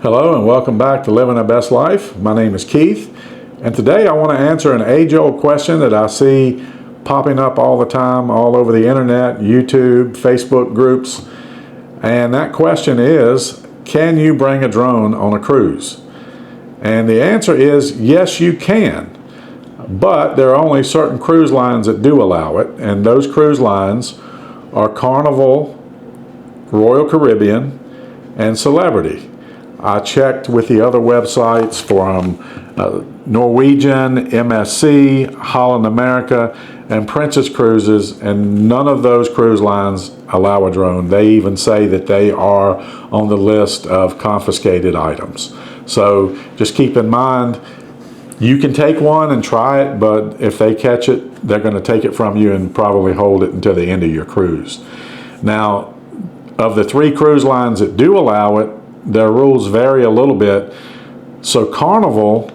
Hello and welcome back to Living Our Best Life. My name is Keith, and today I want to answer an age-old question that I see popping up all the time all over the internet, YouTube, Facebook groups. And that question is, can you bring a drone on a cruise? And the answer is yes, you can. But there are only certain cruise lines that do allow it, and those cruise lines are Carnival, Royal Caribbean, and Celebrity. I checked with the other websites from Norwegian, MSC, Holland America, and Princess Cruises, and none of those cruise lines allow a drone. They even say that they are on the list of confiscated items. So just keep in mind, you can take one and try it, but if they catch it, they're going to take it from you and probably hold it until the end of your cruise. Now, of the 3 cruise lines that do allow it, their rules vary a little bit. So Carnival,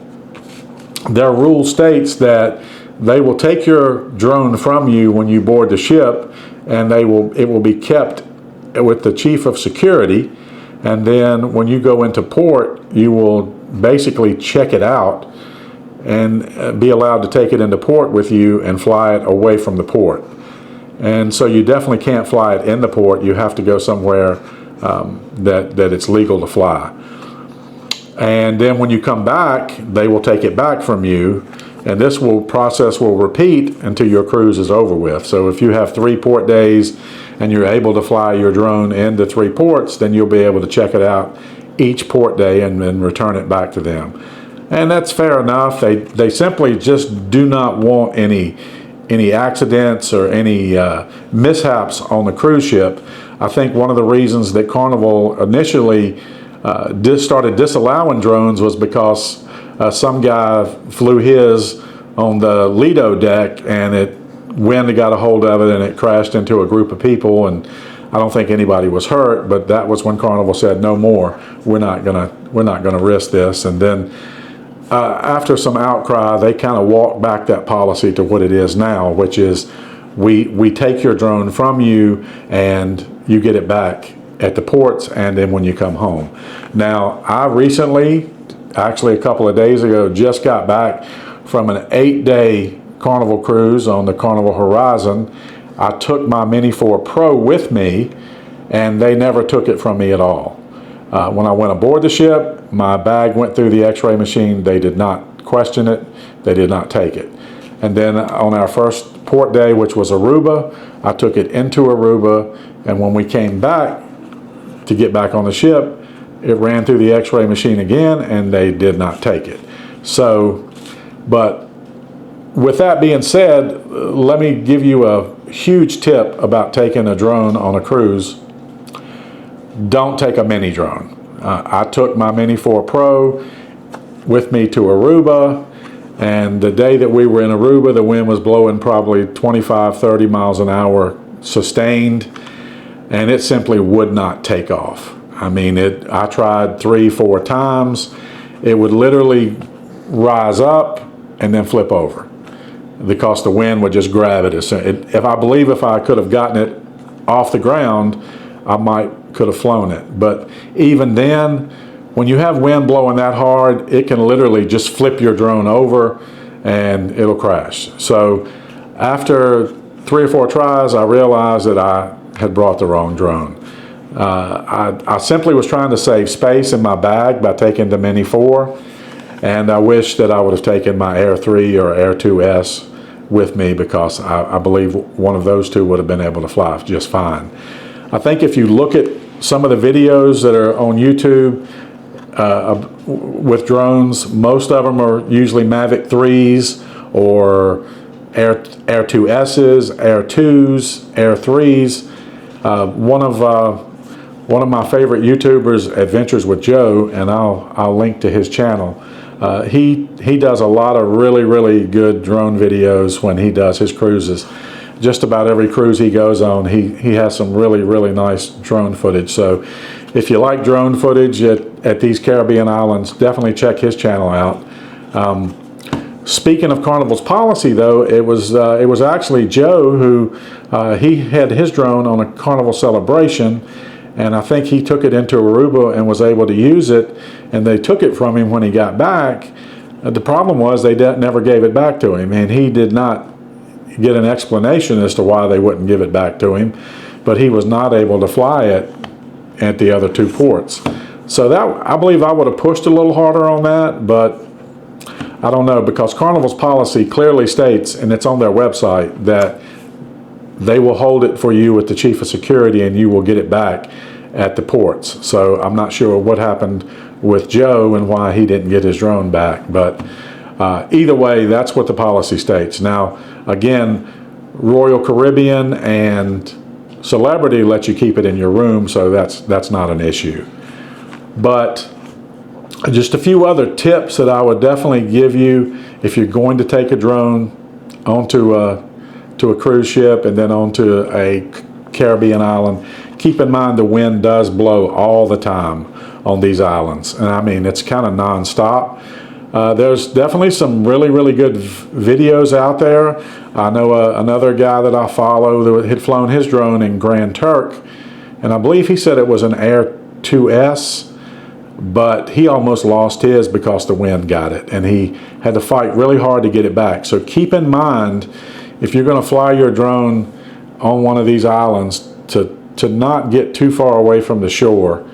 their rule states that they will take your drone from you when you board the ship, and it will be kept with the chief of security, and then when you go into port, you will basically check it out and be allowed to take it into port with you and fly it away from the port. And so you definitely can't fly it in the port. You have to go somewhere that it's legal to fly. And then when you come back, they will take it back from you, and this process will repeat until your cruise is over with. So if you have 3 port days and you're able to fly your drone into 3 ports, then you'll be able to check it out each port day and then return it back to them. And that's fair enough. They simply just do not want any accidents or any mishaps on the cruise ship. I think one of the reasons that Carnival initially started disallowing drones was because some guy flew his on the Lido deck, and wind got a hold of it and it crashed into a group of people, and I don't think anybody was hurt, but that was when Carnival said no more. We're not gonna risk this. And then after some outcry, they kind of walked back that policy to what it is now, which is we take your drone from you and you get it back at the ports and then when you come home. Now, I recently, actually a couple of days ago, just got back from an 8-day Carnival cruise on the Carnival Horizon. I took my Mini 4 Pro with me, and they never took it from me at all. When I went aboard the ship, my bag went through the x-ray machine. They did not question it. They did not take it. And then on our first port day, which was Aruba, I took it into Aruba, and when we came back to get back on the ship, it ran through the x-ray machine again, and they did not take it. So, but with that being said, let me give you a huge tip about taking a drone on a cruise. Don't take a mini drone. I took my Mini 4 Pro with me to Aruba, and the day that we were in Aruba, the wind was blowing probably 25, 30 miles an hour sustained, and it simply would not take off. I mean, I tried 3, 4 times. It would literally rise up and then flip over because the wind would just grab it. If I could have gotten it off the ground, I could have flown it. But even then, when you have wind blowing that hard, it can literally just flip your drone over and it'll crash. So after 3 or 4 tries, I realized that I had brought the wrong drone. I simply was trying to save space in my bag by taking the Mini 4, and I wish that I would have taken my Air 3 or Air 2S with me, because I believe one of those 2 would have been able to fly just fine. I think if you look at some of the videos that are on YouTube with drones, most of them are usually Mavic 3s or Air 2Ss, Air 2s, Air 3s. One of my favorite YouTubers, Adventures with Joe, and I'll link to his channel. He does a lot of really good drone videos when he does his cruises. Just about every cruise he goes on, he has some really nice drone footage. So if you like drone footage at these Caribbean islands, definitely check his channel out. Speaking of Carnival's policy, though, it was actually Joe who he had his drone on a Carnival celebration, and I think he took it into Aruba and was able to use it, and they took it from him when he got back. The problem was they never gave it back to him, and he did not get an explanation as to why they wouldn't give it back to him, but he was not able to fly it at the other 2 ports. So that, I believe I would have pushed a little harder on that, but I don't know, because Carnival's policy clearly states, and it's on their website, that they will hold it for you with the chief of security and you will get it back at the ports. So I'm not sure what happened with Joe and why he didn't get his drone back, but either way, that's what the policy states. Now, again, Royal Caribbean and Celebrity let you keep it in your room, so that's not an issue. But just a few other tips that I would definitely give you if you're going to take a drone onto a cruise ship and then onto a Caribbean island. Keep in mind the wind does blow all the time on these islands, and I mean it's kind of non-stop. There's definitely some really good videos out there. I know another guy that I follow that had flown his drone in Grand Turk, and I believe he said it was an Air 2S, but he almost lost his because the wind got it, and he had to fight really hard to get it back. So keep in mind, if you're going to fly your drone on one of these islands, to not get too far away from the shore,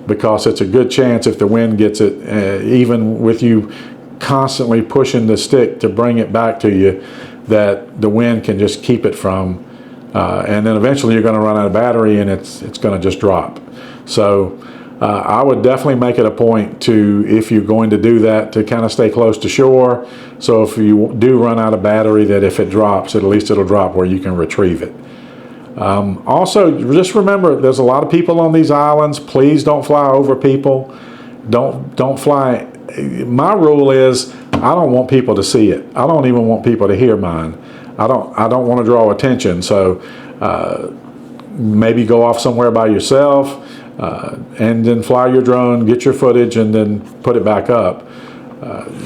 because it's a good chance if the wind gets it, even with you constantly pushing the stick to bring it back to you, that the wind can just keep it from, and then eventually you're going to run out of battery and it's going to just drop. So I would definitely make it a point to, if you're going to do that, to kind of stay close to shore. So if you do run out of battery, that if it drops, at least it'll drop where you can retrieve it. Also, just remember, there's a lot of people on these islands. Please don't fly over people. Don't fly. My rule is, I don't want people to see it. I don't even want people to hear mine. I don't want to draw attention. So maybe go off somewhere by yourself, and then fly your drone, get your footage, and then put it back up.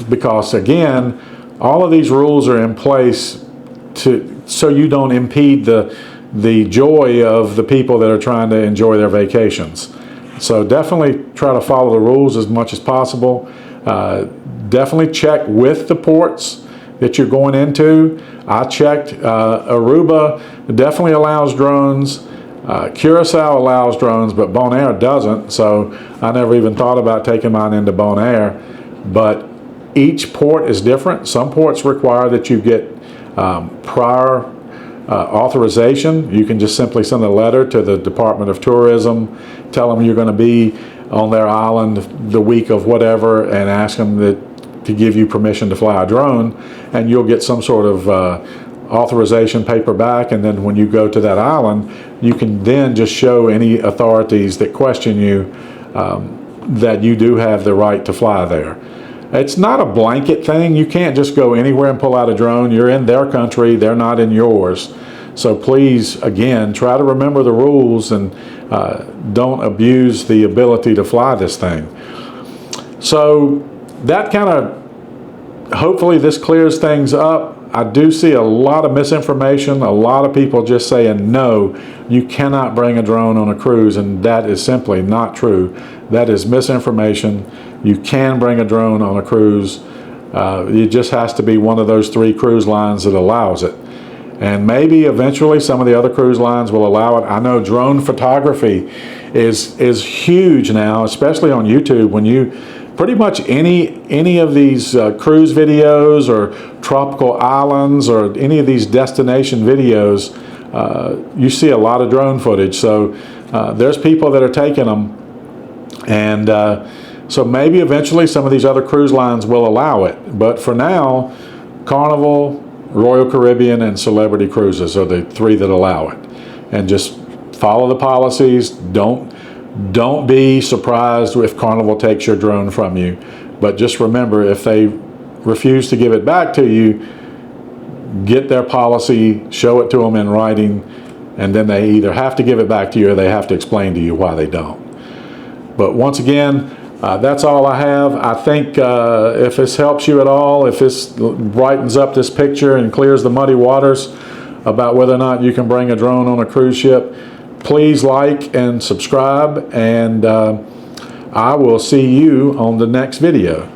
Because again, all of these rules are in place so you don't impede the joy of the people that are trying to enjoy their vacations. So definitely try to follow the rules as much as possible. Definitely check with the ports that you're going into. I checked. Aruba definitely allows drones. Curacao allows drones, but Bonaire doesn't, so I never even thought about taking mine into Bonaire. But each port is different. Some ports require that you get prior authorization. You can just simply send a letter to the Department of Tourism, tell them you're going to be on their island the week of whatever, and ask them to give you permission to fly a drone, and you'll get some sort of authorization paper back. And then when you go to that island, you can then just show any authorities that question you that you do have the right to fly there. It's not a blanket thing. You can't just go anywhere and pull out a drone. You're in their country, they're not in yours. So please, again, try to remember the rules and don't abuse the ability to fly this thing. So that kind of, hopefully this clears things up. I do see a lot of misinformation, a lot of people just saying, no, you cannot bring a drone on a cruise, and that is simply not true. That is misinformation. You can bring a drone on a cruise. It just has to be one of those 3 cruise lines that allows it. And maybe eventually some of the other cruise lines will allow it. I know drone photography is huge now, especially on YouTube. When you pretty much any of these cruise videos or tropical islands or any of these destination videos, you see a lot of drone footage. So there's people that are taking them, and so maybe eventually some of these other cruise lines will allow it. But for now, Carnival, Royal Caribbean, and Celebrity Cruises are the 3 that allow it. And just follow the policies. Don't be surprised if Carnival takes your drone from you. But just remember, if they refuse to give it back to you, get their policy, show it to them in writing, and then they either have to give it back to you or they have to explain to you why they don't. But once again, that's all I have. I think if this helps you at all, if this brightens up this picture and clears the muddy waters about whether or not you can bring a drone on a cruise ship, Please like and subscribe, and I will see you on the next video.